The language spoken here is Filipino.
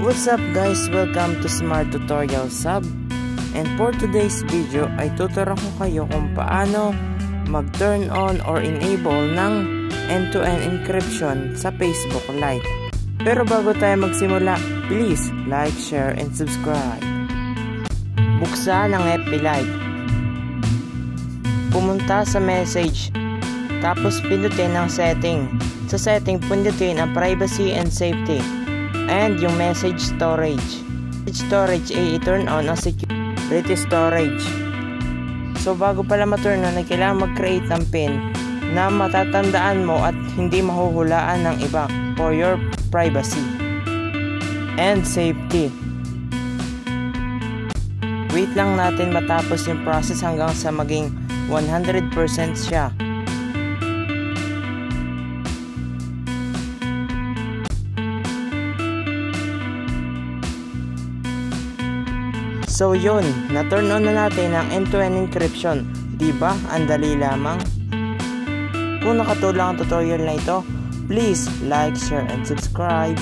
What's up guys, welcome to Smart Tutorial Sub. And for today's video ay tuturuan ko kayo kung paano mag-turn on or enable ng end-to-end encryption sa Facebook Lite. Pero bago tayo magsimula, please like, share, and subscribe. Buksan ang FB Lite. Pumunta sa message, tapos pindutin ang setting. Sa setting, pindutin ang privacy and safety. And yung message storage. Message storage ay i-turn on ang security storage. So bago pala ma-turn on, ay kailangan mag-create ng PIN na matatandaan mo at hindi mahuhulaan ng iba for your privacy and safety. Wait lang natin matapos yung process hanggang sa maging 100% siya. So yun, na-turn on na natin ang end-to-end encryption. Diba? Ang dali lamang. Kung nakatulong ang tutorial na ito, please like, share, and subscribe.